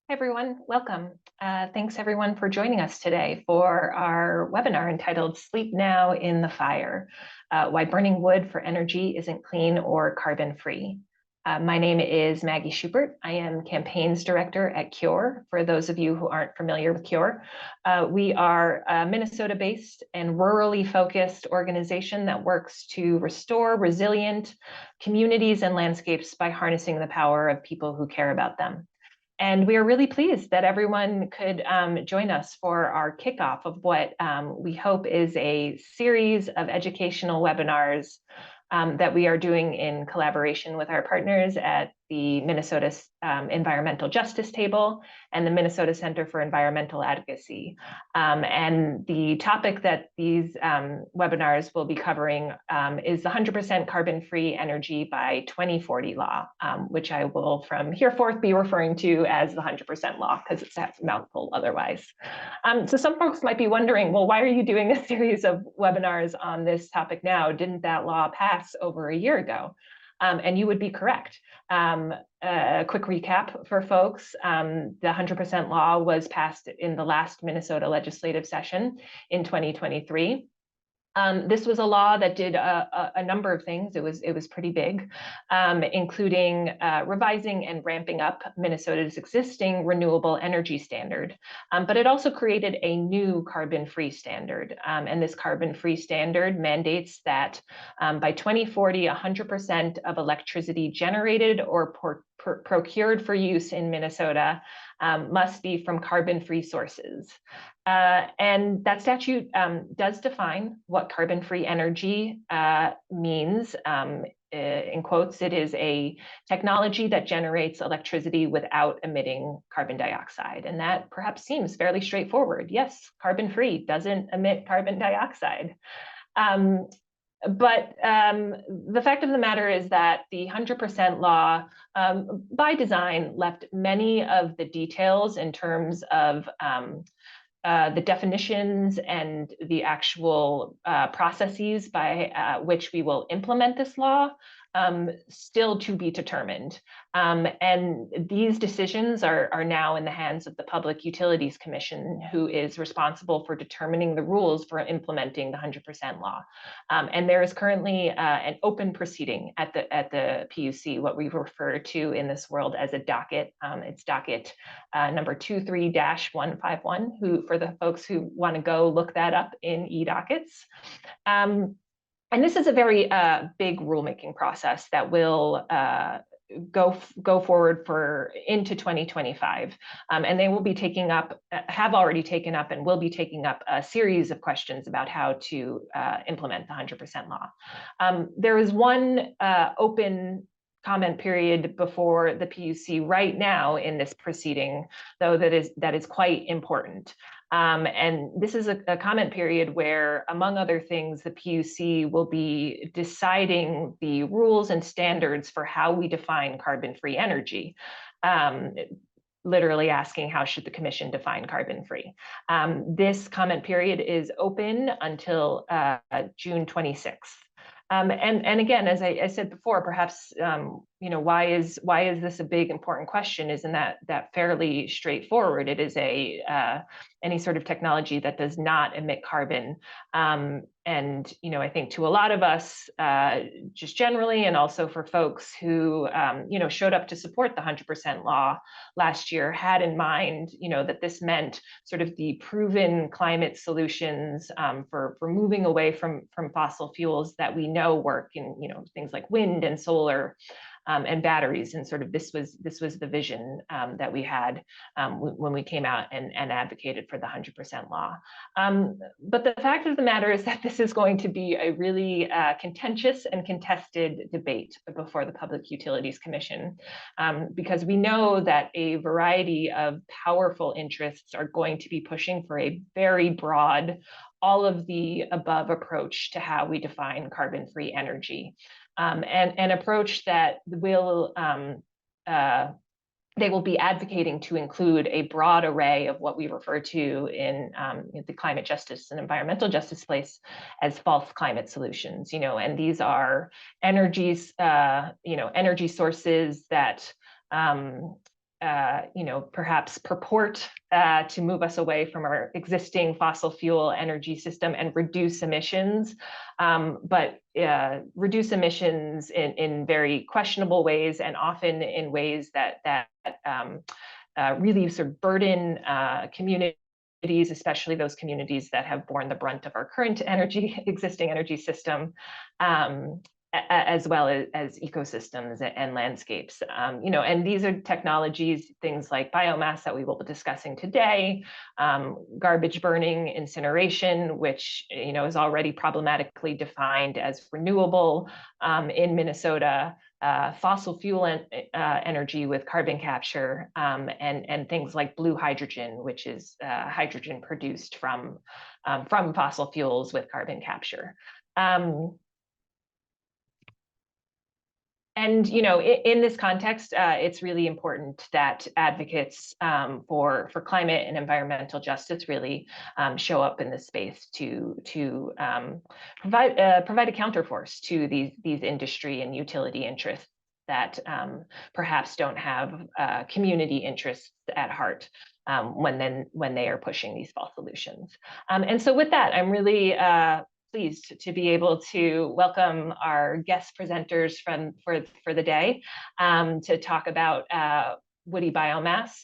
Hi, everyone. Welcome. Thanks, everyone, for joining us today for our webinar entitled Sleep Now in the Fire, Why Burning Wood for Energy Isn't Clean or Carbon-Free. My name is Maggie Schubert. I am Campaigns Director at CURE. For those of you who aren't familiar with CURE, we are a Minnesota-based and rurally focused organization that works to restore resilient communities and landscapes by harnessing the power of people who care about them. And we are really pleased that everyone could join us for our kickoff of what we hope is a series of educational webinars that we are doing in collaboration with our partners at the Minnesota Environmental Justice Table and the Minnesota Center for Environmental Advocacy. And the topic that these webinars will be covering is the 100% carbon-free energy by 2040 law, which I will from here forth be referring to as the 100% law because it's a mouthful otherwise. So some folks might be wondering, well, why are you doing a series of webinars on this topic now? Didn't that law pass over a year ago? And you would be correct. A quick recap for folks, the 100% law was passed in the last Minnesota legislative session in 2023. This was a law that did a number of things. It was pretty big, including revising and ramping up Minnesota's existing renewable energy standard. But it also created a new carbon-free standard. And this carbon-free standard mandates that by 2040, 100% of electricity generated or procured for use in Minnesota must be from carbon-free sources. And that statute does define what carbon-free energy means. In quotes, it is a technology that generates electricity without emitting carbon dioxide. And that perhaps seems fairly straightforward. Yes, carbon-free doesn't emit carbon dioxide. But the fact of the matter is that the 100% law, by design, left many of the details in terms of the definitions and the actual processes by which we will implement this law still to be determined. And these decisions are now in the hands of the Public Utilities Commission, who is responsible for determining the rules for implementing the 100% law. And there is currently an open proceeding at the PUC, what we refer to in this world as a docket. It's docket number 23-151, for the folks who want to go look that up in eDockets. And this is a very big rulemaking process that will go forward into 2025. And they will be taking up, have already taken up, and will be taking up a series of questions about how to implement the 100% law. There is one open comment period before the PUC right now in this proceeding, though, that is quite important. And this is a comment period where, among other things, the PUC will be deciding the rules and standards for how we define carbon-free energy. Literally asking, how should the commission define carbon-free? This comment period is open until June 26th. And again, as I said before, perhaps why is this a big important question? Isn't that fairly straightforward? It is any sort of technology that does not emit carbon. And I think to a lot of us, just generally, and also for folks who showed up to support the 100% law last year, had in mind that this meant sort of the proven climate solutions for moving away from fossil fuels that we know work in things like wind and solar. And batteries, and sort of this was the vision that we had when we came out and advocated for the 100% law. But the fact of the matter is that this is going to be a really contentious and contested debate before the Public Utilities Commission, because we know that a variety of powerful interests are going to be pushing for a very broad, all of the above approach to how we define carbon-free energy. And an approach that will they will be advocating to include a broad array of what we refer to in the climate justice and environmental justice space as false climate solutions. And these are energies, energy sources that perhaps purport to move us away from our existing fossil fuel energy system and reduce emissions, but reduce emissions in very questionable ways, and often in ways that really sort of burden communities, especially those communities that have borne the brunt of our current existing energy system, as well as ecosystems and landscapes. And these are technologies, things like biomass that we will be discussing today, garbage burning, incineration, which is already problematically defined as renewable in Minnesota, fossil fuel energy with carbon capture, and things like blue hydrogen, which is hydrogen produced from fossil fuels with carbon capture. And in this context, it's really important that advocates for climate and environmental justice really show up in this space to provide a counterforce to these industry and utility interests that perhaps don't have community interests at heart when they are pushing these false solutions. And so with that, I'm really pleased to be able to welcome our guest presenters for the day to talk about woody biomass,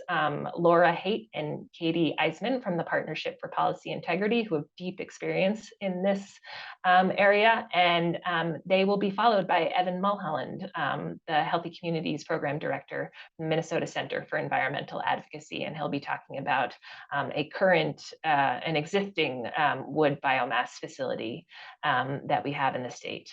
Laura Haight and Katie Eisman from the Partnership for Policy Integrity, who have deep experience in this area. And they will be followed by Evan Mulholland, the Healthy Communities Program Director, Minnesota Center for Environmental Advocacy. And he'll be talking about an existing wood biomass facility that we have in the state.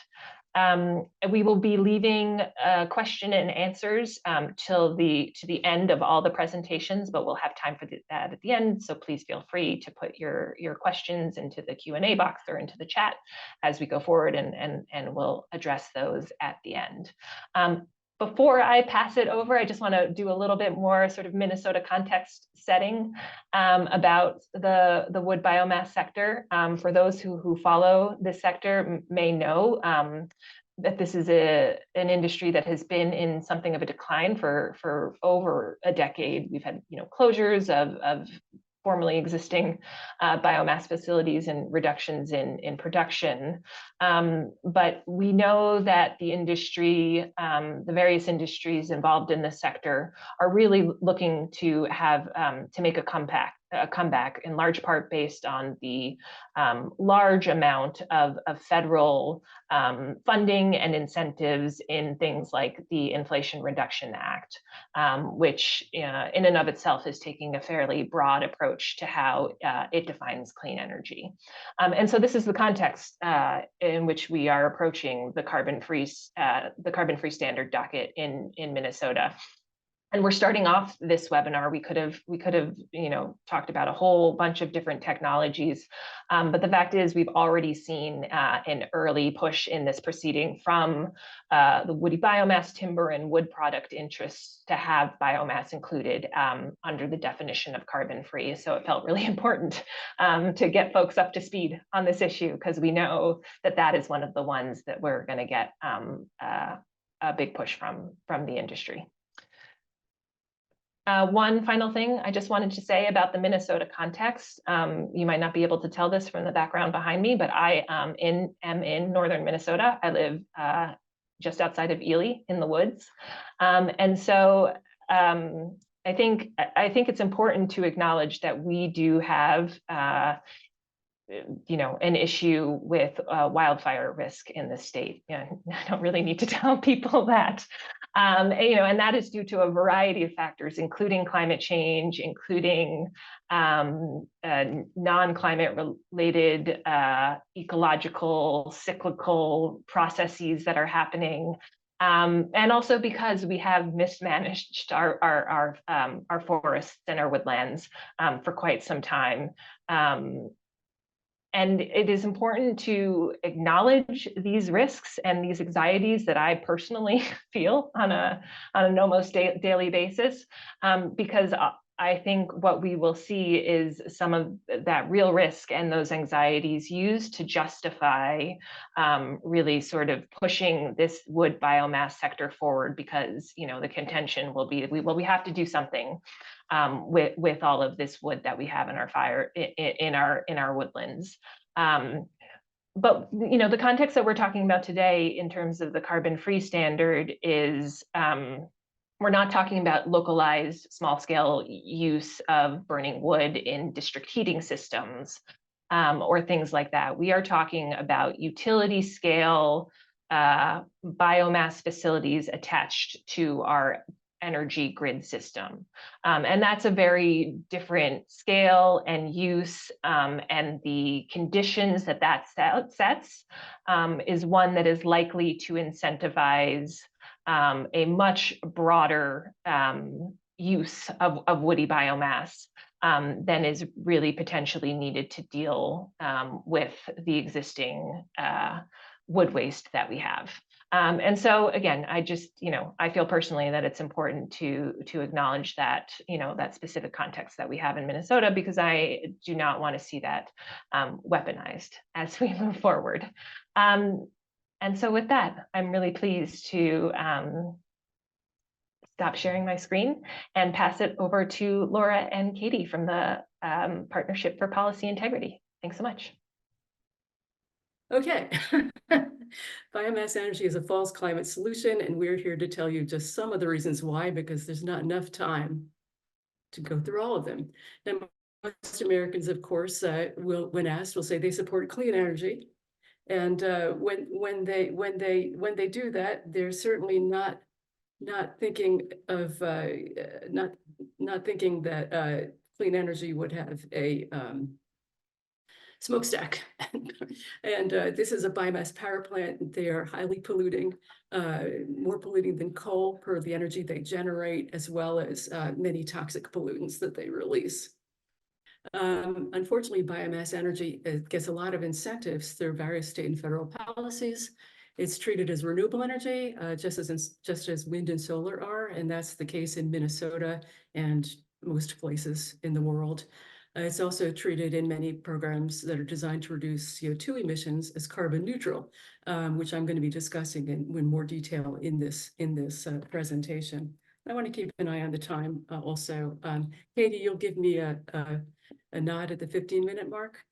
We will be leaving question and answers to the end of all the presentations, but we'll have time for that at the end. So please feel free to put your questions into the Q&A box or into the chat as we go forward, and we'll address those at the end. Before I pass it over, I just want to do a little bit more sort of Minnesota context setting about the wood biomass sector. For those who follow this sector may know that this is an industry that has been in something of a decline for over a decade. We've had closures of formerly existing biomass facilities and reductions in production. But we know that the industry, the various industries involved in this sector are really looking to make a comeback in large part based on the large amount of federal funding and incentives in things like the Inflation Reduction Act, which in and of itself is taking a fairly broad approach to how it defines clean energy. And so this is the context in which we are approaching the carbon-free standard docket in Minnesota. And we're starting off this webinar. We could have talked about a whole bunch of different technologies, but the fact is we've already seen an early push in this proceeding from the woody biomass, timber, and wood product interests to have biomass included under the definition of carbon-free. So it felt really important to get folks up to speed on this issue, because we know that is one of the ones that we're going to get a big push from the industry. One final thing I just wanted to say about the Minnesota context. You might not be able to tell this from the background behind me, but I am in northern Minnesota. I live just outside of Ely in the woods. And so I think it's important to acknowledge that we do have an issue with wildfire risk in the state. I don't really need to tell people that. And that is due to a variety of factors, including climate change, including non-climate related ecological, cyclical processes that are happening. And also because we have mismanaged our forests and our woodlands for quite some time. And it is important to acknowledge these risks and these anxieties that I personally feel on an almost daily basis, because I think what we will see is some of that real risk and those anxieties used to justify really sort of pushing this wood biomass sector forward, because the contention will be, we have to do something with all of this wood that we have in our in our woodlands. But the context that we're talking about today in terms of the carbon-free standard is we're not talking about localized small-scale use of burning wood in district heating systems or things like that. We are talking about utility scale biomass facilities attached to our energy grid system. And that's a very different scale and use, and the conditions that sets is one that is likely to incentivize a much broader use of woody biomass than is really potentially needed to deal with the existing wood waste that we have. And so again, I feel personally that it's important to acknowledge that, that specific context that we have in Minnesota, because I do not want to see that weaponized as we move forward. And so with that, I'm really pleased to stop sharing my screen and pass it over to Laura and Katie from the Partnership for Policy Integrity. Thanks so much. Okay. Biomass energy is a false climate solution, and we're here to tell you just some of the reasons why, because there's not enough time to go through all of them. Now, most Americans, of course, when asked, will say they support clean energy. And when they do that, they're certainly not thinking of not thinking that clean energy would have a smokestack. And this is a biomass power plant. They are highly polluting, more polluting than coal per the energy they generate, as well as many toxic pollutants that they release. Unfortunately, biomass energy gets a lot of incentives through various state and federal policies. It's treated as renewable energy, just as wind and solar are, and that's the case in Minnesota and most places in the world. It's also treated in many programs that are designed to reduce CO2 emissions as carbon neutral, which I'm going to be discussing in more detail in this presentation. I want to keep an eye on the time also. Katie, you'll give me a nod at the 15-minute mark.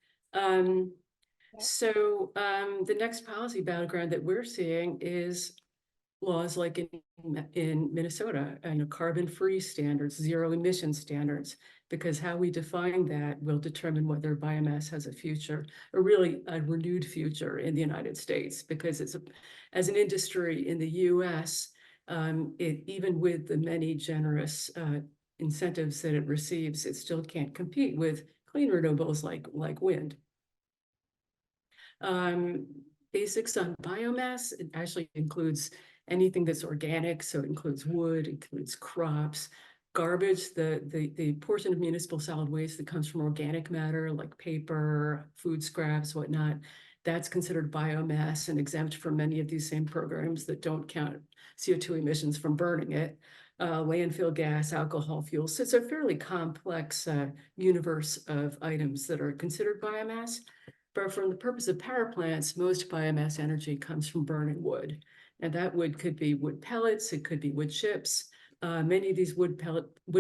So the next policy battleground that we're seeing is laws like in Minnesota, and carbon-free standards, zero emission standards, because how we define that will determine whether biomass has a future, or really a renewed future in the United States, because as an industry in the US, even with the many generous incentives that it receives, it still can't compete with clean renewables like wind. Basics on biomass, it actually includes anything that's organic, so it includes wood, it includes crops, garbage, the portion of municipal solid waste that comes from organic matter like paper, food scraps, whatnot, that's considered biomass and exempt from many of these same programs that don't count CO2 emissions from burning it. Landfill gas, alcohol fuels. So it's a fairly complex universe of items that are considered biomass. But from the purpose of power plants, most biomass energy comes from burning wood. And that wood could be wood pellets, it could be wood chips. Many of these wood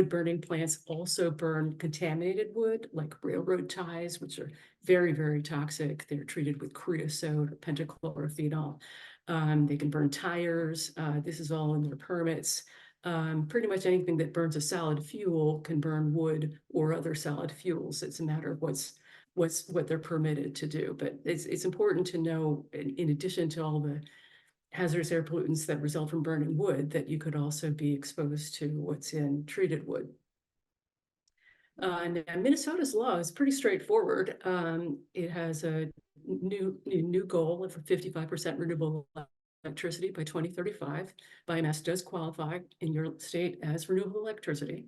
burning plants also burn contaminated wood, like railroad ties, which are very, very toxic. They're treated with creosote or pentachlorophenol. They can burn tires. This is all in their permits. Pretty much anything that burns a solid fuel can burn wood or other solid fuels. It's a matter of what they're permitted to do. But it's important to know, in addition to all the hazardous air pollutants that result from burning wood, that you could also be exposed to what's in treated wood. And Minnesota's law is pretty straightforward. It has a new goal of 55% renewable electricity by 2035. Biomass does qualify in your state as renewable electricity.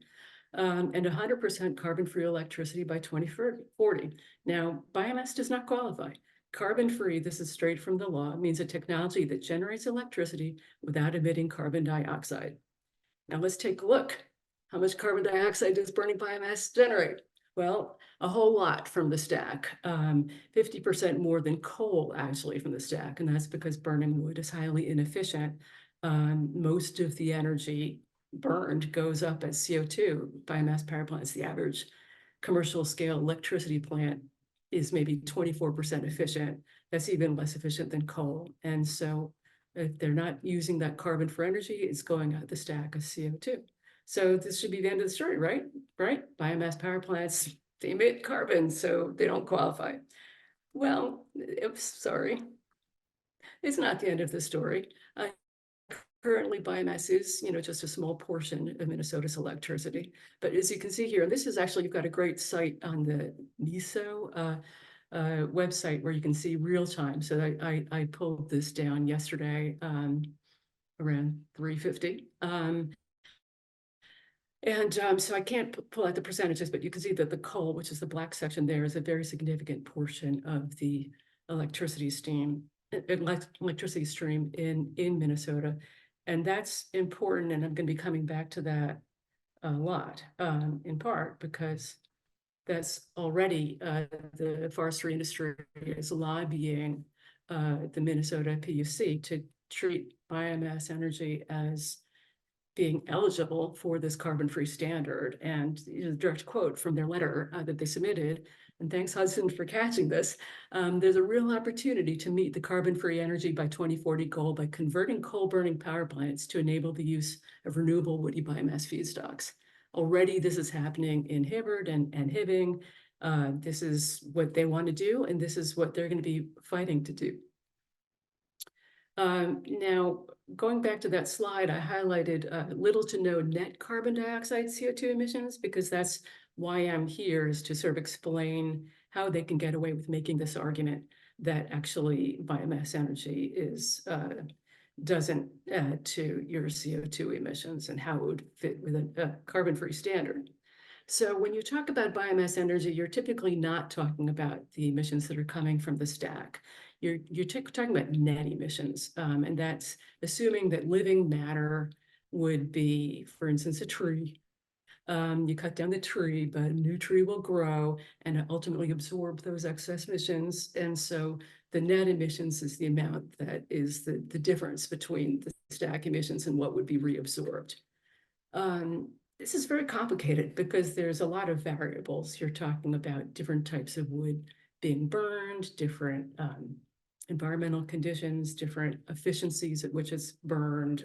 And 100% carbon-free electricity by 2040. Now, biomass does not qualify. Carbon-free, this is straight from the law, means a technology that generates electricity without emitting carbon dioxide. Now let's take a look. How much carbon dioxide does burning biomass generate? Well, a whole lot from the stack, 50% more than coal actually from the stack. And that's because burning wood is highly inefficient. Most of the energy burned goes up as CO2. Biomass power plants, the average commercial scale electricity plant is maybe 24% efficient. That's even less efficient than coal. And so if they're not using that carbon for energy, it's going out the stack as CO2. So this should be the end of the story, right? Right? Biomass power plants, they emit carbon, so they don't qualify. Well, oops, sorry. It's not the end of the story. Currently, biomass is, just a small portion of Minnesota's electricity. But as you can see here, and this is actually, you've got a great site on the NISO website where you can see real time. So I pulled this down yesterday around 3:50. So I can't pull out the percentages, but you can see that the coal, which is the black section there, is a very significant portion of the electricity stream in Minnesota. And that's important, and I'm going to be coming back to that a lot, in part because that's already the forestry industry is lobbying the Minnesota PUC to treat biomass energy as being eligible for this carbon-free standard. And a direct quote from their letter that they submitted, and thanks Hudson for catching this, there's a real opportunity to meet the carbon-free energy by 2040 goal by converting coal-burning power plants to enable the use of renewable woody biomass feedstocks. Already this is happening in Hibbard and Hibbing. This is what they want to do, and this is what they're going to be fighting to do. Now, going back to that slide, I highlighted little to no net carbon dioxide CO2 emissions, because that's why I'm here, is to sort of explain how they can get away with making this argument that actually biomass energy doesn't add to your CO2 emissions and how it would fit with a carbon-free standard. So when you talk about biomass energy, you're typically not talking about the emissions that are coming from the stack. You're talking about net emissions, and that's assuming that living matter would be, for instance, a tree. You cut down the tree, but a new tree will grow and ultimately absorb those excess emissions. And so the net emissions is the amount that is the difference between the stack emissions and what would be reabsorbed. This is very complicated because there's a lot of variables. You're talking about different types of wood being burned, different environmental conditions, different efficiencies at which it's burned,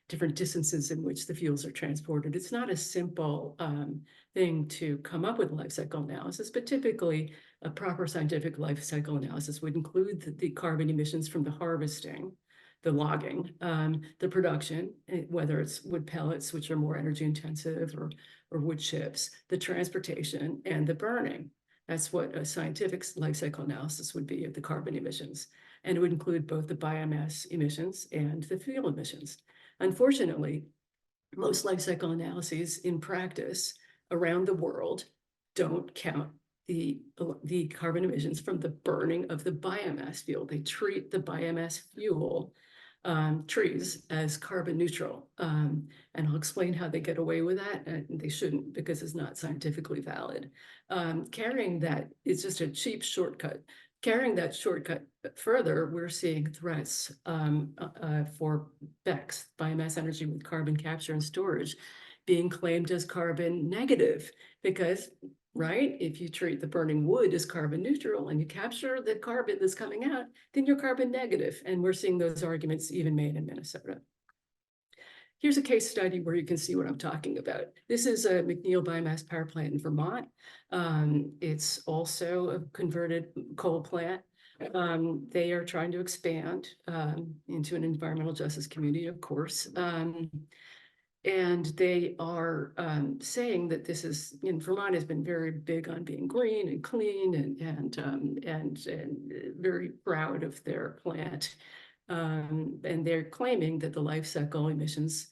different distances in which the fuels are transported. It's not a simple thing to come up with life cycle analysis, but typically a proper scientific life cycle analysis would include the carbon emissions from the harvesting, the logging, the production, whether it's wood pellets, which are more energy intensive, or wood chips, the transportation, and the burning. That's what a scientific life cycle analysis would be of the carbon emissions. And it would include both the biomass emissions and the fuel emissions. Unfortunately, most life cycle analyses in practice around the world don't count the carbon emissions from the burning of the biomass fuel. They treat the biomass fuel trees as carbon neutral. And I'll explain how they get away with that. And they shouldn't, because it's not scientifically valid. Carrying that is just a cheap shortcut. Carrying that shortcut further, we're seeing threats for BECCS, biomass energy with carbon capture and storage, being claimed as carbon negative, because right? If you treat the burning wood as carbon neutral and you capture the carbon that's coming out, then you're carbon negative. And we're seeing those arguments even made in Minnesota. Here's a case study where you can see what I'm talking about. This is a McNeil biomass power plant in Vermont. It's also a converted coal plant. They are trying to expand into an environmental justice community, of course. And they are saying that this is, Vermont has been very big on being green and clean and very proud of their plant. And they're claiming that the life cycle emissions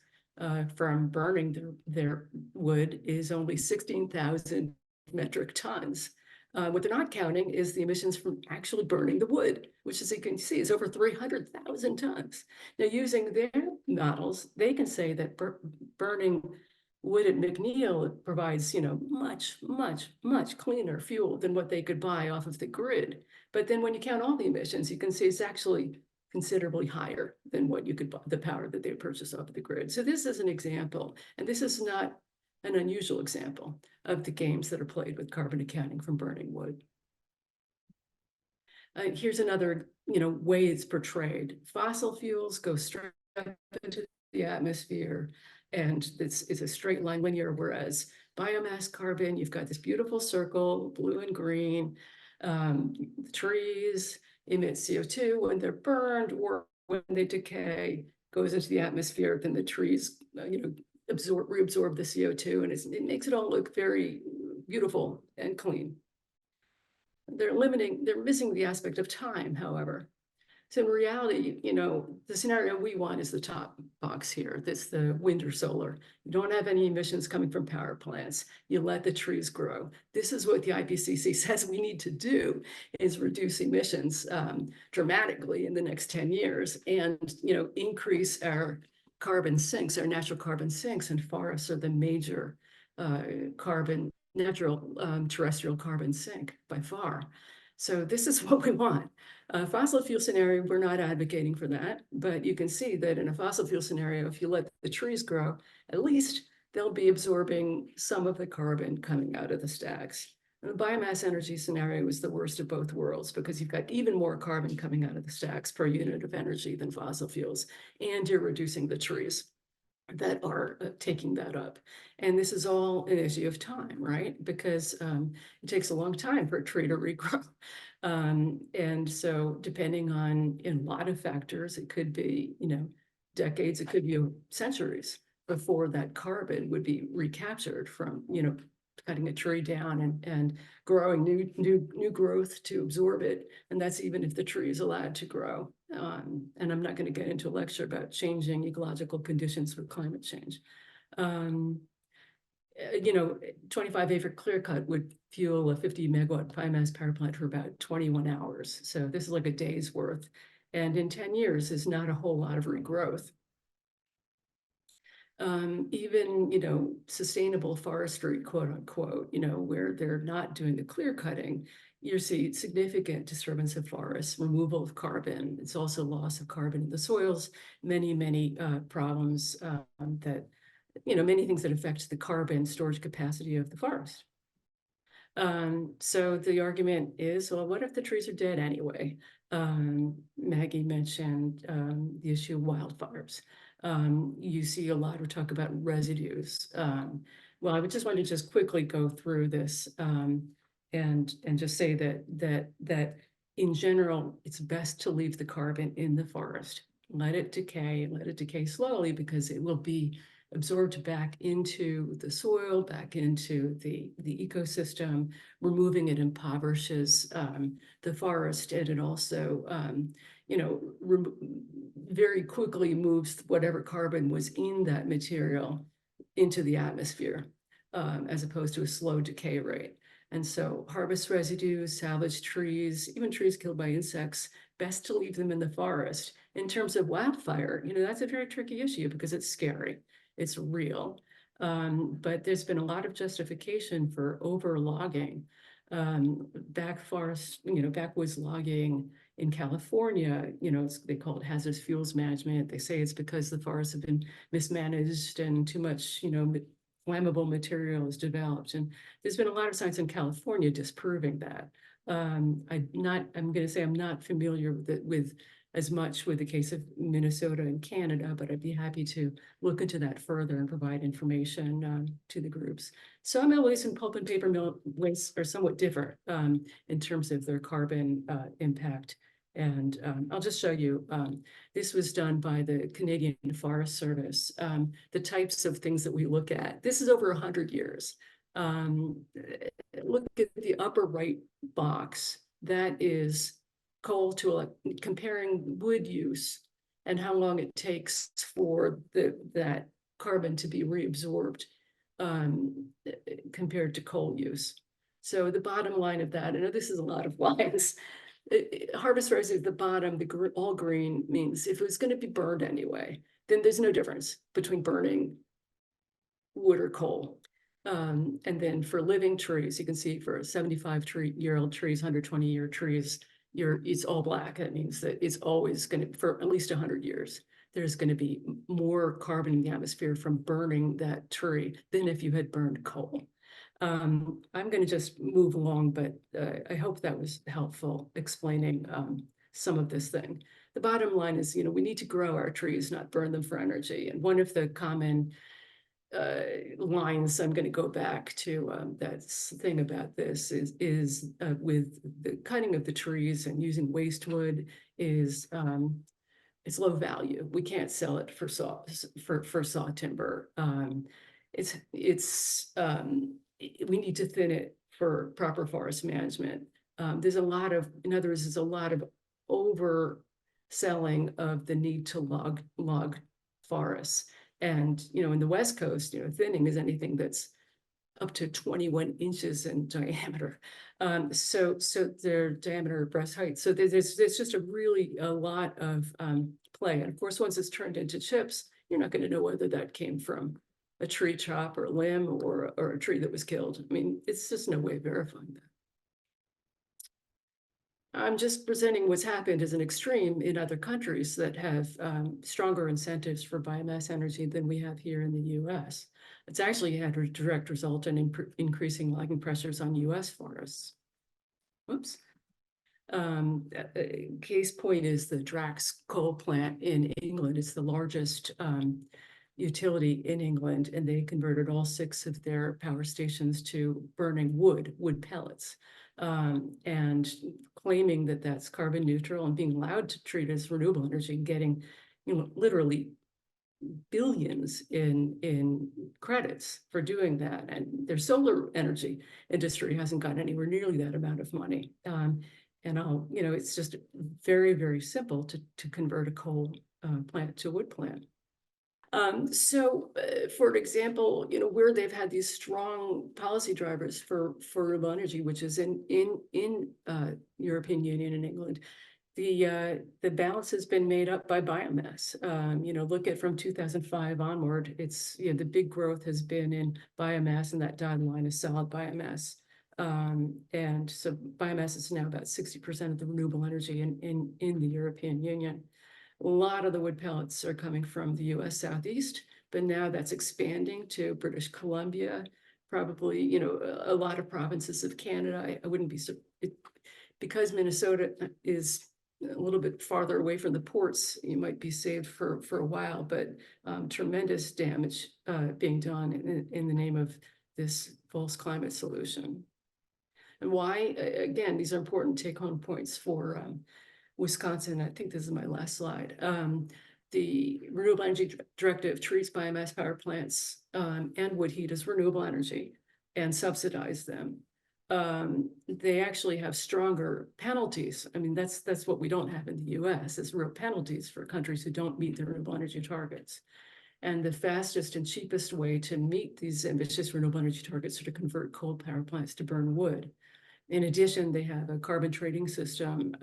from burning their wood is only 16,000 metric tons. What they're not counting is the emissions from actually burning the wood, which, as you can see, is over 300,000 tons. Now, using their models, they can say that burning Wood at McNeil provides, much, much, much cleaner fuel than what they could buy off of the grid. But then when you count all the emissions, you can see it's actually considerably higher than what you could buy, the power that they purchase off of the grid. So this is an example, and this is not an unusual example of the games that are played with carbon accounting from burning wood. Here's another, way it's portrayed. Fossil fuels go straight up into the atmosphere, and it's a straight line linear, whereas biomass carbon, you've got this beautiful circle, blue and green. The trees emit CO2 when they're burned or when they decay, goes into the atmosphere, then the trees, reabsorb the CO2, and it makes it all look very beautiful and clean. They're missing the aspect of time, however. So in reality, the scenario we want is the top box here. That's the wind or solar. You don't have any emissions coming from power plants. You let the trees grow. This is what the IPCC says we need to do, is reduce emissions dramatically in the next 10 years and, increase our carbon sinks, our natural carbon sinks, and forests are the major natural terrestrial carbon sink by far. So this is what we want. Fossil fuel scenario, we're not advocating for that, but you can see that in a fossil fuel scenario, if you let the trees grow, at least they'll be absorbing some of the carbon coming out of the stacks. And the biomass energy scenario is the worst of both worlds because you've got even more carbon coming out of the stacks per unit of energy than fossil fuels, and you're reducing the trees that are taking that up. And this is all an issue of time, right? Because it takes a long time for a tree to regrow. And so depending on a lot of factors, it could be, decades, it could be centuries before that carbon would be recaptured from, cutting a tree down and growing new growth to absorb it. And that's even if the tree is allowed to grow. And I'm not going to get into a lecture about changing ecological conditions with climate change. 25-acre clear cut would fuel a 50 megawatt biomass power plant for about 21 hours. So this is like a day's worth. And in 10 years is not a whole lot of regrowth. Even, sustainable forestry, quote unquote, where they're not doing the clear cutting, you see significant disturbance of forests, removal of carbon. It's also loss of carbon in the soils, many problems that, many things that affect the carbon storage capacity of the forest. So the argument is, well, what if the trees are dead anyway? Maggie mentioned the issue of wildfires. You see a lot of talk about residues. Well, I would just want to just quickly go through this and just say that in general, it's best to leave the carbon in the forest. Let it decay slowly, because it will be absorbed back into the soil, back into the ecosystem. Removing it impoverishes the forest, and it also, very quickly moves whatever carbon was in that material into the atmosphere, as opposed to a slow decay rate. And so harvest residues, salvage trees, even trees killed by insects, best to leave them in the forest. In terms of wildfire, that's a very tricky issue because it's scary. It's real. But there's been a lot of justification for over logging. Backwoods logging in California, they call it hazardous fuels management. They say it's because the forests have been mismanaged and too much, flammable material is developed. And there's been a lot of science in California disproving that. I'm going to say I'm not familiar with as much with the case of Minnesota and Canada, but I'd be happy to look into that further and provide information to the groups. Sawmill waste and pulp and paper mill waste are somewhat different in terms of their carbon impact. And I'll just show you, this was done by the Canadian Forest Service, the types of things that we look at. This is over 100 years. Look at the upper right box. That is coal to comparing wood use and how long it takes for that carbon to be reabsorbed compared to coal use. So the bottom line of that, I know this is a lot of lines. Harvest residue at the bottom, all green means if it was going to be burned anyway, then there's no difference between burning wood or coal. And then for living trees, you can see for 75-year-old trees, 120-year trees, it's all black. That means that it's always going to, for at least 100 years, there's going to be more carbon in the atmosphere from burning that tree than if you had burned coal. I'm going to just move along, but I hope that was helpful explaining some of this thing. The bottom line is, we need to grow our trees, not burn them for energy. And one of the common lines, I'm going to go back to that thing about this is with the cutting of the trees and using waste wood is it's low value. We can't sell it for saw timber. We need to thin it for proper forest management. There's a lot of, in other words, there's a lot of overselling of the need to log forests. And, in the West Coast, thinning is anything that's up to 21 inches in diameter. So their diameter breast height. So there's just a lot of play. And of course, once it's turned into chips, you're not going to know whether that came from a tree chop or a limb or a tree that was killed. I mean, it's just no way of verifying that. I'm just presenting what's happened as an extreme in other countries that have stronger incentives for biomass energy than we have here in the US. It's actually had a direct result in increasing logging pressures on US forests. Whoops. Case point is the Drax coal plant in England. It's the largest utility in England, and they converted all 6 of their power stations to burning wood pellets. And claiming that that's carbon neutral and being allowed to treat as renewable energy, getting, literally billions in credits for doing that. And their solar energy industry hasn't gotten anywhere nearly that amount of money. And it's just very, very simple to convert a coal plant to a wood plant. For example, where they've had these strong policy drivers for renewable energy, which is in European Union and England, the balance has been made up by biomass. Look at from 2005 onward, it's the big growth has been in biomass, and that dotted line is solid biomass. And so biomass is now about 60% of the renewable energy in the European Union. A lot of the wood pellets are coming from the US Southeast, but now that's expanding to British Columbia, probably, a lot of provinces of Canada. I wouldn't be because Minnesota is a little bit farther away from the ports, you might be saved for a while, but tremendous damage being done in the name of this false climate solution. And why? Again, these are important take-home points for Wisconsin. I think this is my last slide. The Renewable Energy Directive treats biomass power plants and wood heat as renewable energy and subsidize them. They actually have stronger penalties. I mean, that's what we don't have in the US, is real penalties for countries who don't meet their renewable energy targets. And the fastest and cheapest way to meet these ambitious renewable energy targets are to convert coal power plants to burn wood. In addition, they have a carbon trading system,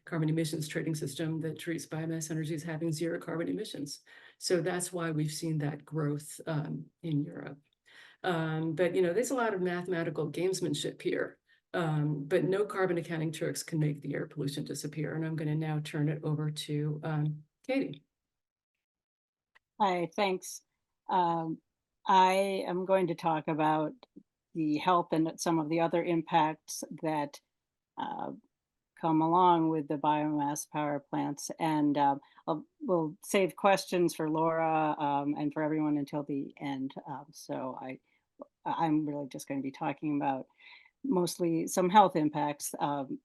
carbon emissions trading system that treats biomass energy as having 0 carbon emissions. So that's why we've seen that growth in Europe. But there's a lot of mathematical gamesmanship here, but no carbon accounting tricks can make the air pollution disappear. And I'm going to now turn it over to Katie. Hi, thanks. I am going to talk about the health and some of the other impacts that come along with the biomass power plants. And we'll save questions for Laura and for everyone until the end. So I'm really just going to be talking about mostly some health impacts and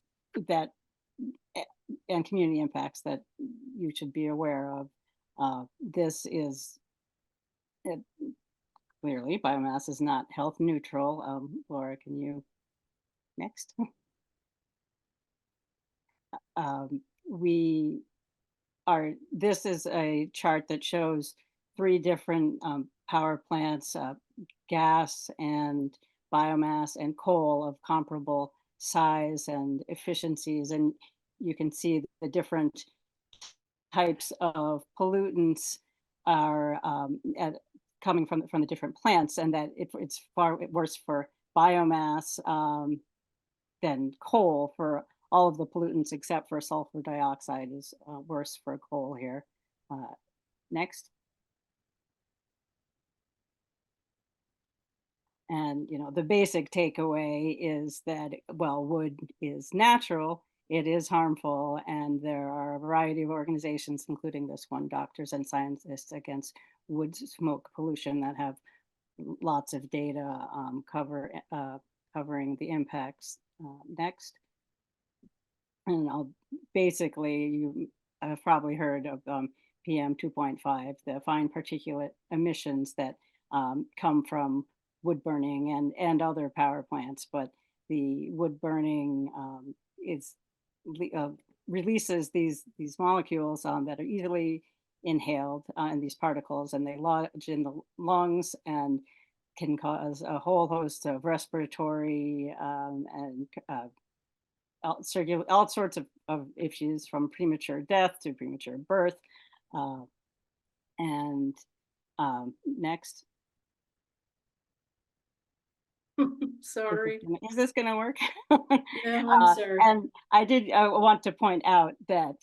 community impacts that you should be aware of. This is clearly biomass is not health neutral. Laura, can you next? This is a chart that shows 3 different power plants, gas and biomass and coal of comparable size and efficiencies. And you can see the different types of pollutants are coming from the different plants, and that it's far worse for biomass than coal for all of the pollutants except for sulfur dioxide is worse for coal here. Next. And, you know, the basic takeaway is that, well, wood is natural, it is harmful, and there are a variety of organizations, including this one, Doctors and Scientists Against Wood Smoke Pollution, that have lots of data covering the impacts. Next. And I'll basically, you have probably heard of PM 2.5, the fine particulate emissions that come from wood burning and other power plants, but the wood burning releases these molecules that are easily inhaled in these particles, and they lodge in the lungs and can cause a whole host of respiratory and all sorts of issues, from premature death to premature birth. And next. Sorry. Is this going to work? No, I'm sorry. And I want to point out that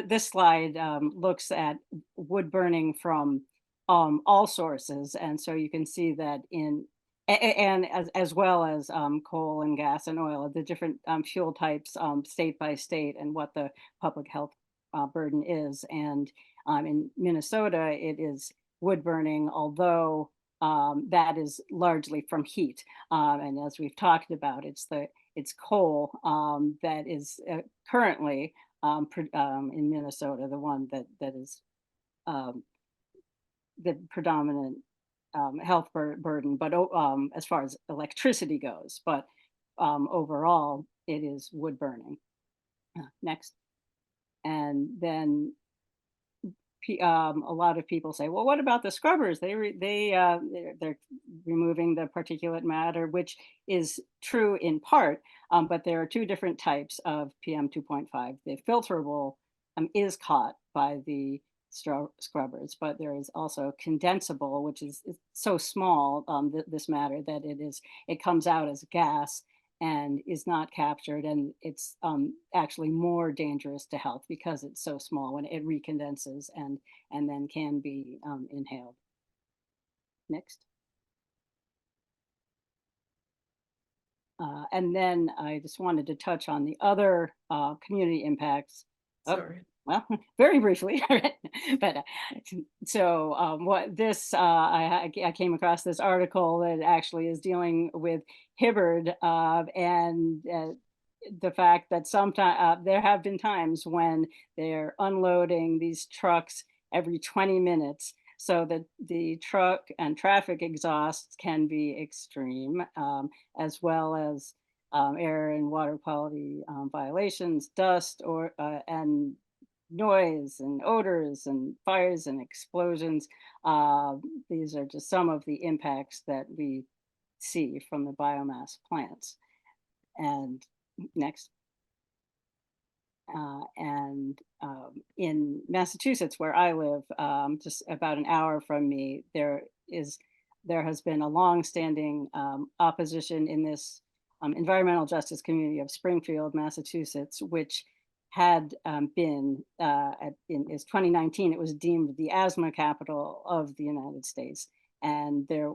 this slide looks at wood burning from all sources, and so you can see that and as well as coal and gas and oil, the different fuel types state by state, and what the public health burden is. And in Minnesota, it is wood burning, although that is largely from heat. And as we've talked about, it's coal that is currently in Minnesota, the one that is the predominant health burden, but as far as electricity goes, but overall it is wood burning. Next. And then a lot of people say, well, what about the scrubbers? They're removing the particulate matter, which is true in part, but there are two different types of PM 2.5. The filterable is caught by the scrubbers, but there is also condensable, which is so small, this matter, that it comes out as gas and is not captured, and it's actually more dangerous to health because it's so small when it recondenses and then can be inhaled. Next. And then I just wanted to touch on the other community impacts. Sorry. Well, very briefly, but so what this I came across this article that actually is dealing with Hibbard and the fact that sometimes there have been times when they're unloading these trucks every 20 minutes, so that the truck and traffic exhausts can be extreme, as well as air and water quality violations, dust and noise and odors and fires and explosions. These are just some of the impacts that we see from the biomass plants. And next. In Massachusetts, where I live, just about an hour from me, there has been a long-standing opposition in this environmental justice community of Springfield, Massachusetts, which had been is 2019, it was deemed the asthma capital of the United States. And there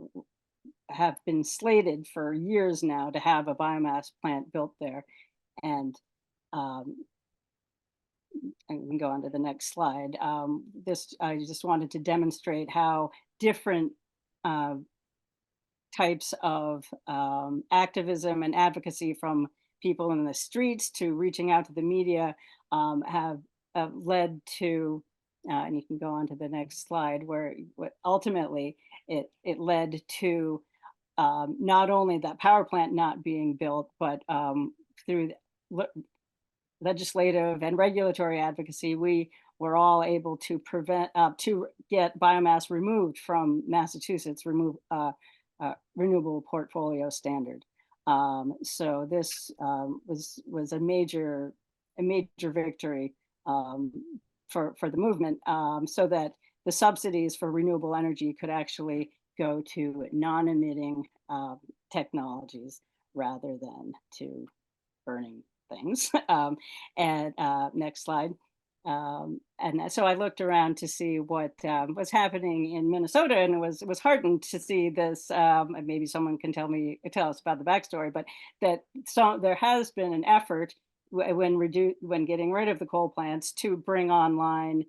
have been slated for years now to have a biomass plant built there. And I can go on to the next slide. I just wanted to demonstrate how different types of activism and advocacy, from people in the streets to reaching out to the media, have led to, and you can go on to the next slide, where ultimately it led to not only that power plant not being built, but through legislative and regulatory advocacy, we were all able to get biomass removed from Massachusetts renewable portfolio standard. So this was a major victory for the movement, so that the subsidies for renewable energy could actually go to non-emitting technologies rather than to burning things. And next slide. And so I looked around to see what was happening in Minnesota, and it was heartened to see this. And maybe someone can tell us about the backstory, but there has been an effort when getting rid of the coal plants to bring online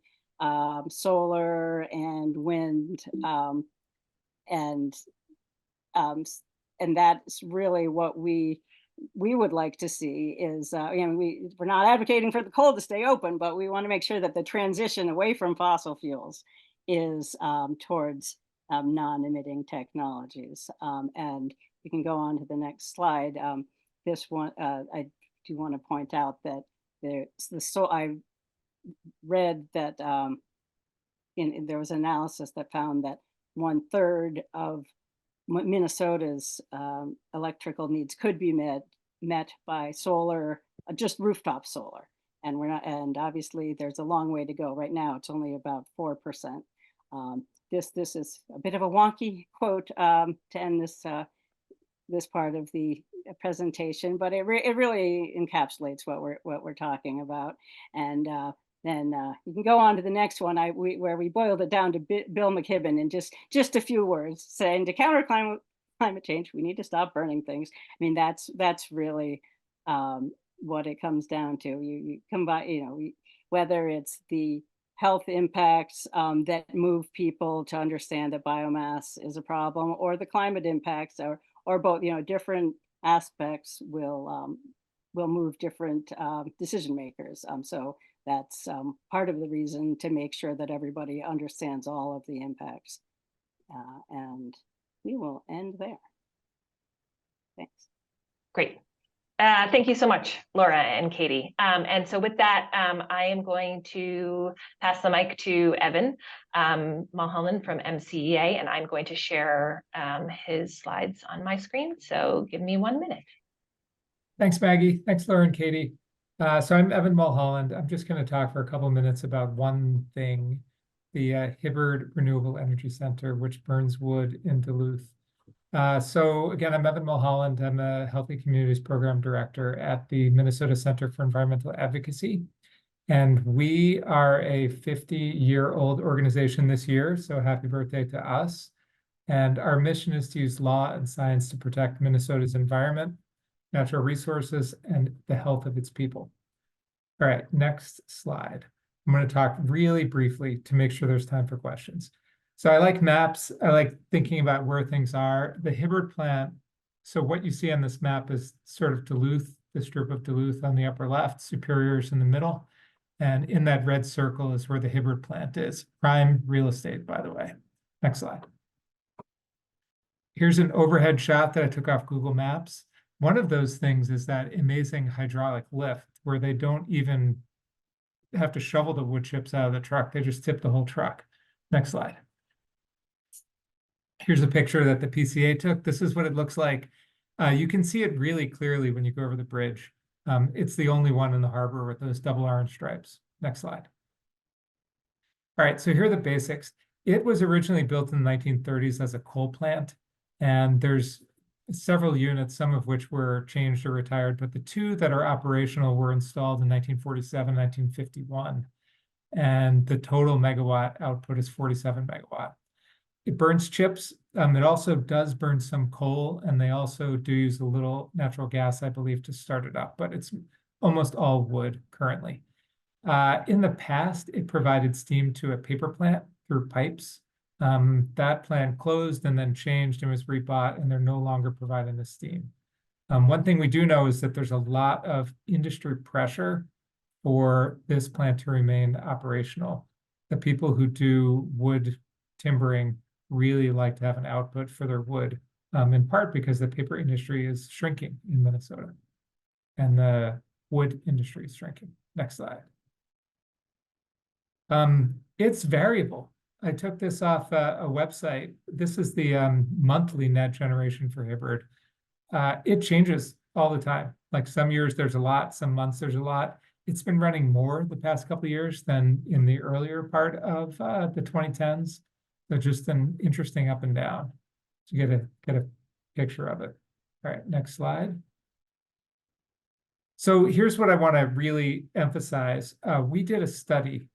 solar and wind, and that's really what we would like to see is, we're not advocating for the coal to stay open, but we want to make sure that the transition away from fossil fuels is towards non-emitting technologies. And we can go on to the next slide. This one, I do want to point out that I read that there was analysis that found that 1/3 of Minnesota's electrical needs could be met by solar, just rooftop solar, and obviously there's a long way to go. Right now, it's only about 4%. This is a bit of a wonky quote to end this part of the presentation, but it really encapsulates what we're talking about. And then you can go on to the next one, where we boiled it down to Bill McKibben in just a few words, saying to counter climate change, we need to stop burning things. I mean, that's really what it comes down to. You combine, whether it's the health impacts that move people to understand that biomass is a problem, or the climate impacts, or both. Different aspects will move different decision makers. So that's part of the reason to make sure that everybody understands all of the impacts. And we will end there. Thanks. Great. Thank you so much, Laura and Katie. And so with that, I am going to pass the mic to Evan Mulholland from MCEA, and I'm going to share his slides on my screen. So give me 1 minute. Thanks, Maggie. Thanks, Laura and Katie. So I'm Evan Mulholland. I'm just going to talk for a couple of minutes about one thing, the Hibberd Renewable Energy Center, which burns wood in Duluth. So again, I'm Evan Mulholland. I'm a Healthy Communities Program Director at the Minnesota Center for Environmental Advocacy. And we are a 50-year-old organization this year, so happy birthday to us. And our mission is to use law and science to protect Minnesota's environment, natural resources, and the health of its people. All right, next slide. I'm going to talk really briefly to make sure there's time for questions. So I like maps. I like thinking about where things are. The Hibberd plant, so what you see on this map is sort of Duluth, the strip of Duluth on the upper left, Superior's in the middle. And in that red circle is where the Hibberd plant is. Prime real estate, by the way. Next slide. Here's an overhead shot that I took off Google Maps. One of those things is that amazing hydraulic lift where they don't even have to shovel the wood chips out of the truck. They just tip the whole truck. Next slide. Here's a picture that the PCA took. This is what it looks like. You can see it really clearly when you go over the bridge. It's the only one in the harbor with those double orange stripes. Next slide. All right, so here are the basics. It was originally built in the 1930s as a coal plant, and there's several units, some of which were changed or retired, but the two that are operational were installed in 1947, 1951, and the total megawatt output is 47 megawatt. It burns chips. It also does burn some coal, and they also do use a little natural gas, I believe, to start it up, but it's almost all wood currently. In the past, it provided steam to a paper plant through pipes. That plant closed and then changed and was rebought, and they're no longer providing the steam. One thing we do know is that there's a lot of industry pressure for this plant to remain operational. The people who do wood timbering really like to have an output for their wood, in part because the paper industry is shrinking in Minnesota and the wood industry is shrinking. Next slide. It's variable. I took this off a website. This is the monthly net generation for Hibberd. It changes all the time. Like some years there's a lot, some months there's a lot. it's been running more the past couple of years than in the earlier part of the 2010s. So just an interesting up and down to get a picture of it. All right, next slide. So here's what I want to really emphasize. We did a study.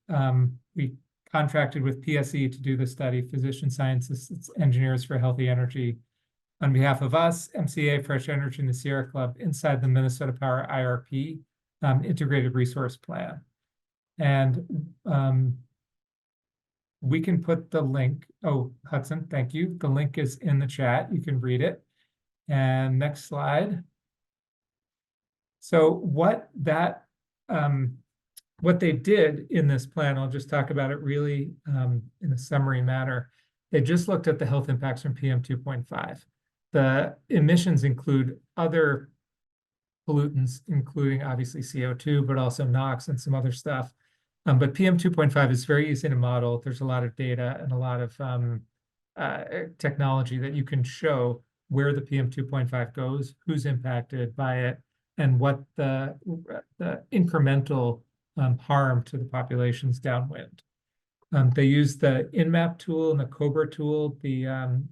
We contracted with PSE to do the study, Physician Scientists, Engineers for Healthy Energy, on behalf of us, MCA, Fresh Energy, and the Sierra Club, inside the Minnesota Power IRP, Integrated Resource Plan. And we can put the link. Oh, Hudson, thank you. The link is in the chat. You can read it. And next slide. So what they did in this plan, I'll just talk about it really in a summary manner. They just looked at the health impacts from PM 2.5. The emissions include other pollutants, including obviously CO2, but also NOx and some other stuff. But PM 2.5 is very easy to model. There's a lot of data and a lot of technology that you can show where the PM 2.5 goes, who's impacted by it, and what the incremental harm to the populations downwind. They use the INMAP tool and the COBRA tool, the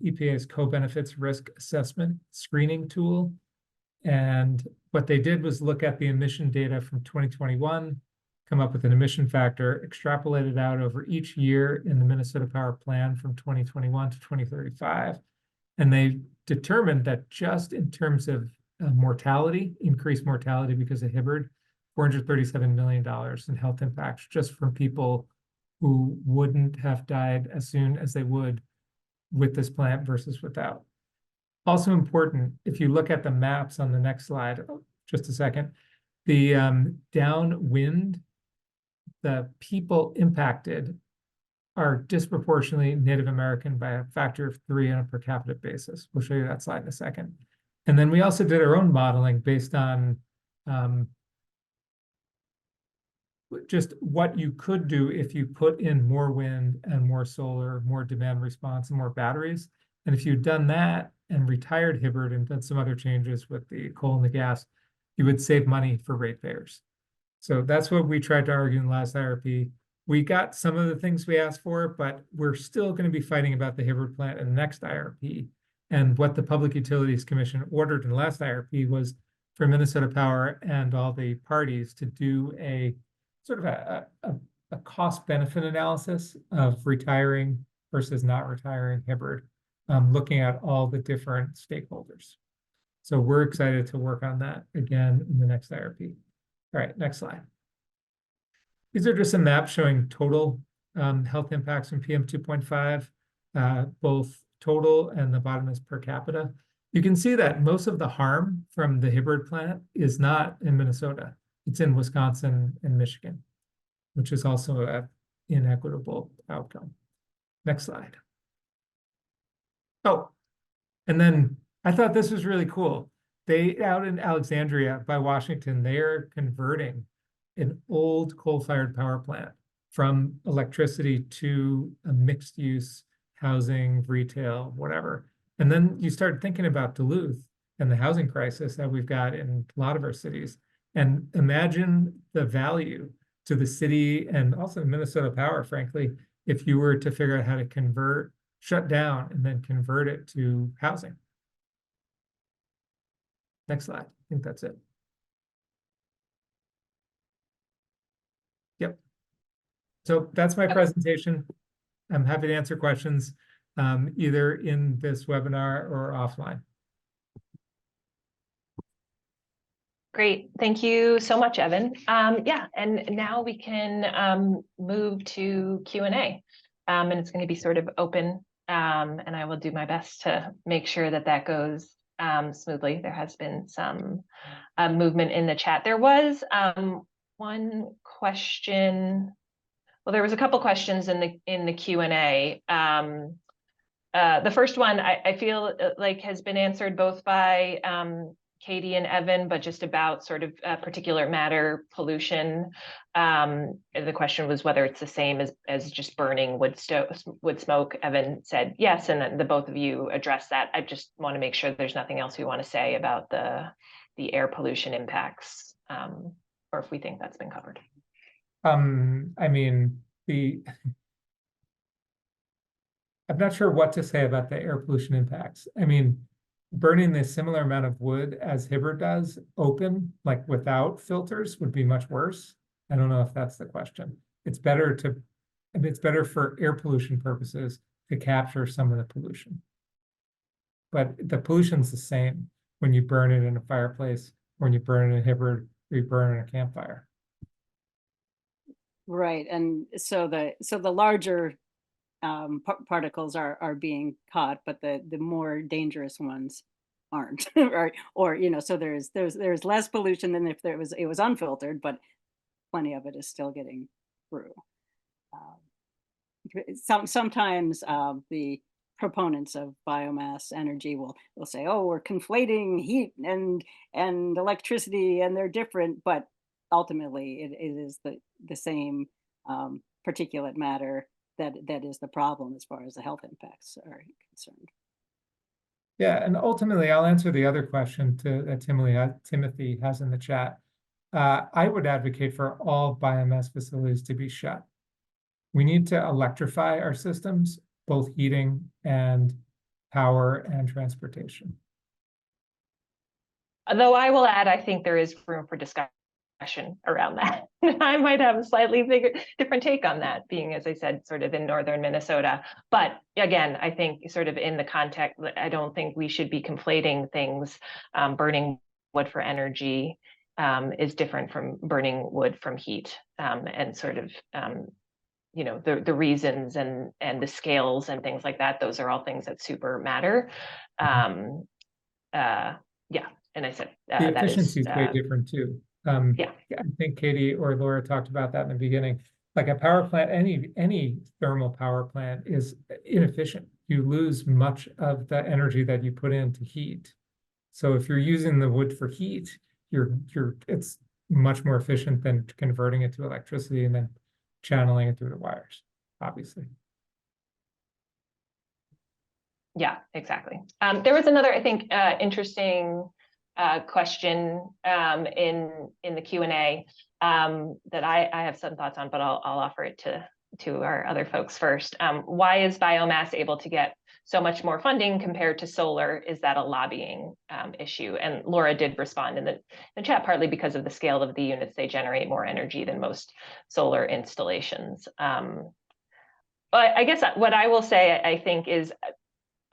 EPA's co-benefits risk assessment screening tool. And what they did was look at the emission data from 2021, come up with an emission factor, extrapolate it out over each year in the Minnesota Power Plan from 2021 to 2035. And they determined that just in terms of mortality, increased mortality because of Hibberd, $437 million in health impacts just from people who wouldn't have died as soon as they would with this plant versus without. Also important, if you look at the maps on the next slide, just a second, the downwind, the people impacted are disproportionately Native American by a factor of 3 on a per capita basis. We'll show you that slide in a second. And then we also did our own modeling based on just what you could do if you put in more wind and more solar, more demand response, and more batteries. And if you'd done that and retired Hibberd and done some other changes with the coal and the gas, you would save money for ratepayers. So that's what we tried to argue in the last IRP. We got some of the things we asked for, but we're still going to be fighting about the Hibberd plant in the next IRP. And what the Public Utilities Commission ordered in the last IRP was for Minnesota Power and all the parties to do a sort of a cost-benefit analysis of retiring versus not retiring Hibberd, looking at all the different stakeholders. So we're excited to work on that again in the next IRP. All right, next slide. These are just some maps showing total health impacts from PM 2.5, both total and the bottom is per capita. You can see that most of the harm from the Hibberd plant is not in Minnesota. It's in Wisconsin and Michigan, which is also an inequitable outcome. Next slide. Oh, and then I thought this was really cool. They, out in Alexandria by Washington, they are converting an old coal-fired power plant from electricity to a mixed-use housing, retail, whatever. And then you start thinking about Duluth and the housing crisis that we've got in a lot of our cities. And imagine the value to the city and also Minnesota Power, frankly, if you were to figure out how to convert, shut down, and then convert it to housing. Next slide. I think that's it. Yep. So that's my presentation. I'm happy to answer questions either in this webinar or offline. Great. Thank you so much, Evan. Yeah, and now we can move to Q&A. And it's going to be sort of open, and I will do my best to make sure that that goes smoothly. There has been some movement in the chat. There was one question. Well, there was a couple questions in the Q&A. The first one I feel like has been answered both by Katie and Evan, but just about sort of particulate matter pollution. The question was whether it's the same as just burning wood smoke. Evan said yes, and then the both of you addressed that. I just want to make sure there's nothing else we want to say about the air pollution impacts or if we think that's been covered. I mean, I'm not sure what to say about the air pollution impacts. I mean, burning the similar amount of wood as Hibbert does, open, like without filters, would be much worse. I don't know if that's the question. It's better for air pollution purposes to capture some of the pollution. But the pollution's the same when you burn it in a fireplace, when you burn it in a Hibbert, or you burn it in a campfire. Right, and so the larger particles are being caught, but the more dangerous ones aren't. or so there's less pollution than if it was unfiltered, but plenty of it is still getting through. Sometimes the proponents of biomass energy will say, oh, we're conflating heat and electricity and they're different, but ultimately it is the same particulate matter that is the problem as far as the health impacts are concerned. Yeah, and ultimately, I'll answer the other question that Timothy has in the chat. I would advocate for all biomass facilities to be shut. We need to electrify our systems, both heating and power and transportation. Though I will add, I think there is room for discussion around that. I might have a slightly different take on that, being, as I said, sort of in northern Minnesota. But again, I think sort of in the context, I don't think we should be conflating things. Burning wood for energy is different from burning wood from heat, and sort of the reasons and the scales and things like that. Those are all things that super matter. Yeah, and I said the efficiency is way different too. Yeah, I think Katie or Laura talked about that in the beginning. Like a power plant, any thermal power plant is inefficient. You lose much of the energy that you put into heat. So if you're using the wood for heat, it's much more efficient than converting it to electricity and then channeling it through the wires, obviously. Yeah, exactly. There was another, I think, interesting question in the Q&A that I have some thoughts on, but I'll offer it to our other folks first. Why is biomass able to get so much more funding compared to solar? Is that a lobbying issue? And Laura did respond in the chat, partly because of the scale of the units. They generate more energy than most solar installations. But I guess what I will say, I think, is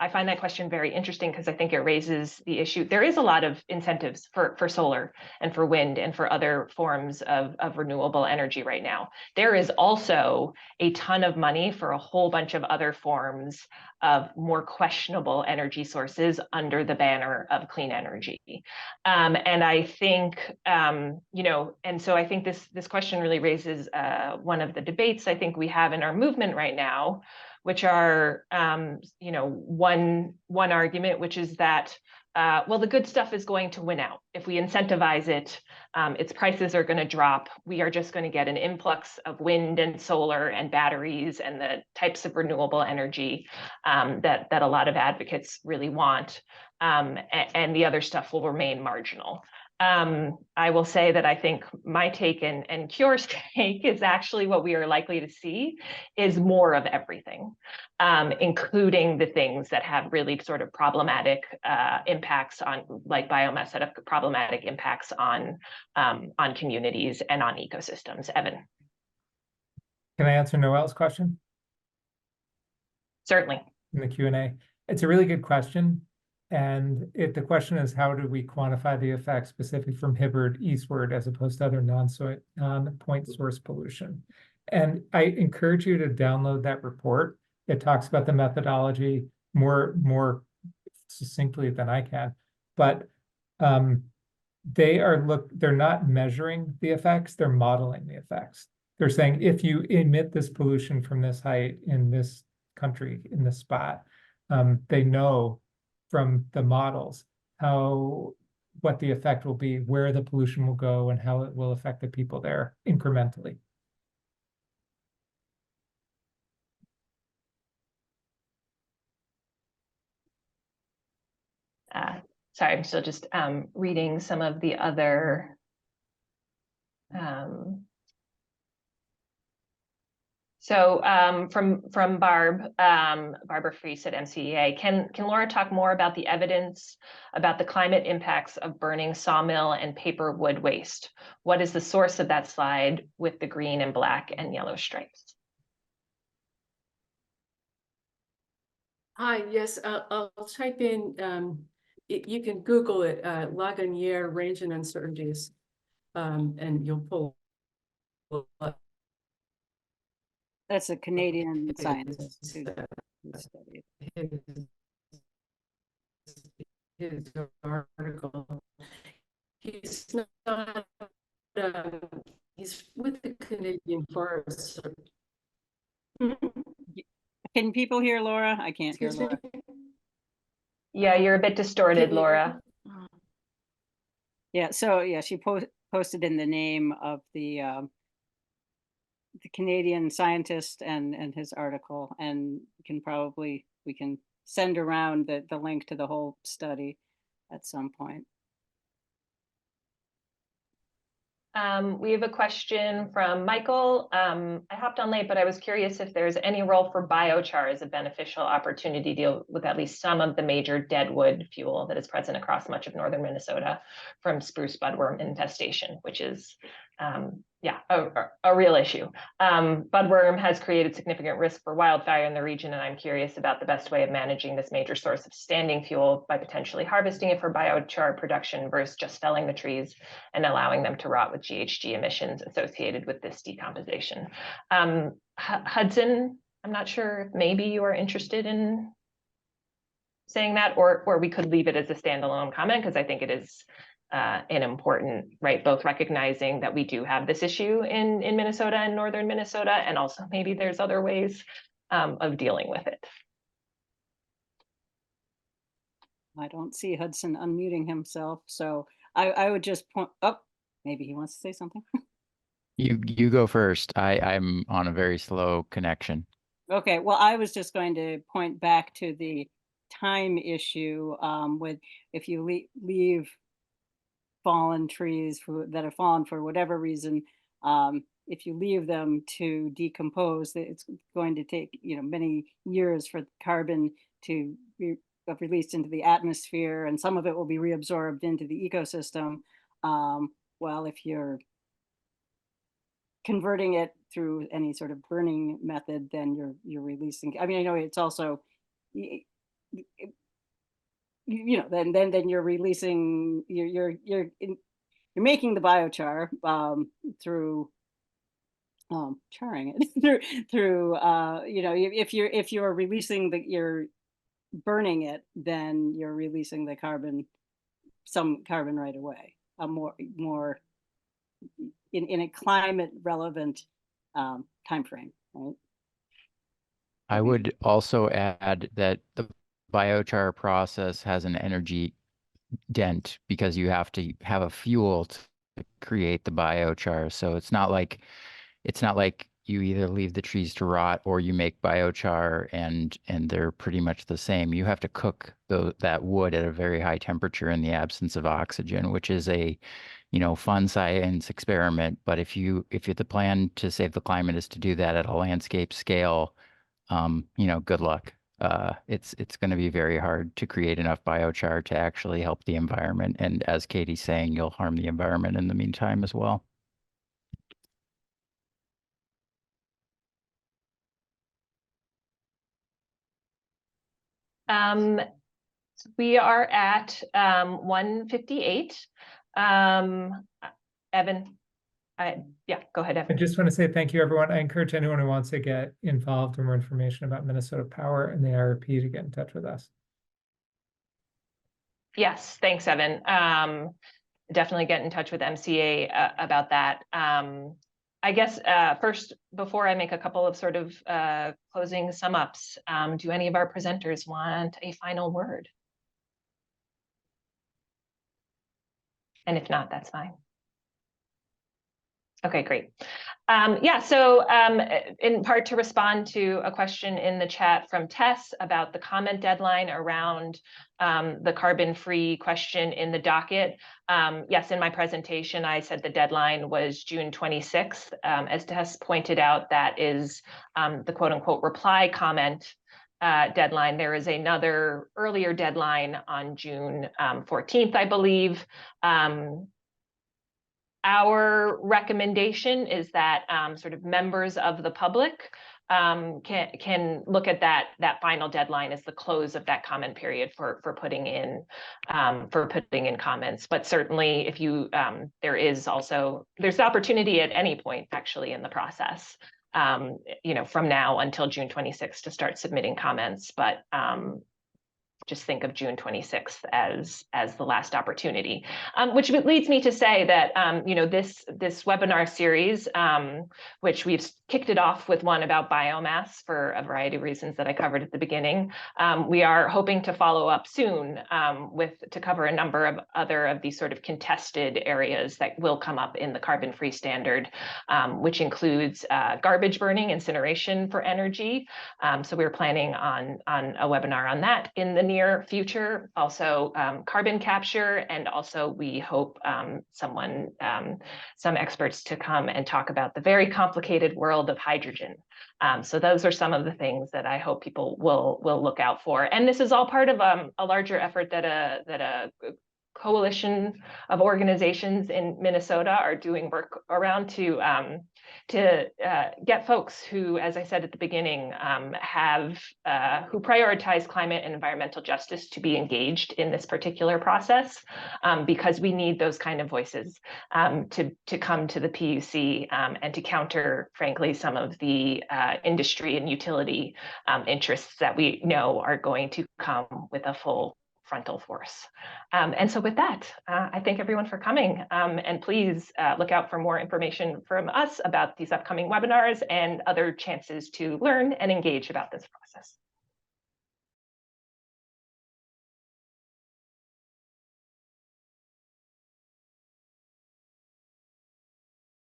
I find that question very interesting because I think it raises the issue. There is a lot of incentives for solar and for wind and for other forms of renewable energy right now. There is also a ton of money for a whole bunch of other forms of more questionable energy sources under the banner of clean energy. And I think, and so I think this question really raises one of the debates I think we have in our movement right now, which are, one argument, which is that, well, the good stuff is going to win out. If we incentivize it, its prices are going to drop. We are just going to get an influx of wind and solar and batteries and the types of renewable energy that a lot of advocates really want. And the other stuff will remain marginal. I will say that I think my take and Cure's take is actually what we are likely to see is more of everything, including the things that have really sort of problematic impacts on, like biomass, that have problematic impacts on communities and on ecosystems. Evan. Can I answer Noelle's question? Certainly. In the Q&A. It's a really good question. And the question is, how do we quantify the effects specific from Hibbert eastward as opposed to other non-point source pollution? And I encourage you to download that report. It talks about the methodology more succinctly than I can, but they're not measuring the effects, they're modeling the effects. They're saying, if you emit this pollution from this height in this country, in this spot, they know from the models what the effect will be, where the pollution will go, and how it will affect the people there incrementally. Sorry, I'm still just reading some of the other From Barbara Fries at MCEA, can Laura talk more about the evidence about the climate impacts of burning sawmill and paper wood waste? What is the source of that slide with the green and black and yellow stripes? Hi, yes, I'll type in, you can Google it, Lagunier range and uncertainties, and you'll pull up That's a Canadian scientist his, who studied. his article. He's not, he's with the Canadian Forest Service. Can people hear Laura? I can't hear Excuse me? Laura. Yeah, you're a bit distorted, Can you- Laura. Yeah, so yeah, she posted in the name of the Canadian scientist and his article, and we can send around the link to the whole study at some point. We have a question from Michael. I hopped on late, but I was curious if there's any role for biochar as a beneficial opportunity to deal with at least some of the major deadwood fuel that is present across much of northern Minnesota from spruce budworm infestation, which is a real issue. Budworm has created significant risk for wildfire in the region, and I'm curious about the best way of managing this major source of standing fuel by potentially harvesting it for biochar production versus just felling the trees and allowing them to rot with GHG emissions associated with this decomposition. Hudson, I'm not sure if maybe you are interested in saying that, or we could leave it as a standalone comment, because I think it is an important, right, both recognizing that we do have this issue in Minnesota and northern Minnesota, and also maybe there's other ways of dealing with it. I don't see Hudson unmuting himself, so I would just point up. Maybe he wants to say something. You go first. I'm on a very slow connection. Okay, well, I was just going to point back to the time issue with if you leave fallen trees that have fallen for whatever reason, if you leave them to decompose, it's going to take many years for carbon to be released into the atmosphere, and some of it will be reabsorbed into the ecosystem. Well, if you're converting it through any sort of burning method, then you're releasing. I mean, I know it's also, then you're releasing. You're making the biochar through charring it through if you're releasing you're burning it, then you're releasing the some carbon right away. More in a climate relevant time frame, right? I would also add that the biochar process has an energy dent because you have to have a fuel to create the biochar. So it's not like you either leave the trees to rot or you make biochar and they're pretty much the same. You have to cook that wood at a very high temperature in the absence of oxygen, which is a fun science experiment. But if the plan to save the climate is to do that at a landscape scale, good luck. It's going to be very hard to create enough biochar to actually help the environment. And as Katie's saying, you'll harm the environment in the meantime as well. We are at 1:58. Evan, go ahead, Evan. I just want to say thank you, everyone. I encourage anyone who wants to get involved or more information about Minnesota Power and the IRP to get in touch with us. Yes, thanks, Evan. Definitely get in touch with MCA about that. I guess first, before I make a couple of sort of closing sum ups, do any of our presenters want a final word? And if not, that's fine. Okay, great. Yeah, so in part to respond to a question in the chat from Tess about the comment deadline around the carbon-free question in the docket. Yes, in my presentation, I said the deadline was June 26th. As Tess pointed out, that is the quote-unquote reply comment deadline. There is another earlier deadline on June 14th, I believe. Our recommendation is that sort of members of the public can look at that final deadline as the close of that comment period for putting in comments. But certainly, if you there's the opportunity at any point actually in the process, from now until June 26th to start submitting comments. But just think of June 26th as the last opportunity, which leads me to say that this webinar series, which we've kicked it off with one about biomass for a variety of reasons that I covered at the beginning. We are hoping to follow up soon to cover a number of other of these sort of contested areas that will come up in the carbon-free standard, which includes garbage burning, incineration for energy. So we're planning on a webinar on that in the near future, also carbon capture, and also we hope some experts to come and talk about the very complicated world of hydrogen. So those are some of the things that I hope people will look out for. And this is all part of a larger effort that a coalition of organizations in Minnesota are doing work around to get folks who, as I said at the beginning, who prioritize climate and environmental justice to be engaged in this particular process, because we need those kind of voices to come to the PUC and to counter, frankly, some of the industry and utility interests that we know are going to come with a full frontal force. And so with that, I thank everyone for coming, and please look out for more information from us about these upcoming webinars and other chances to learn and engage about this process.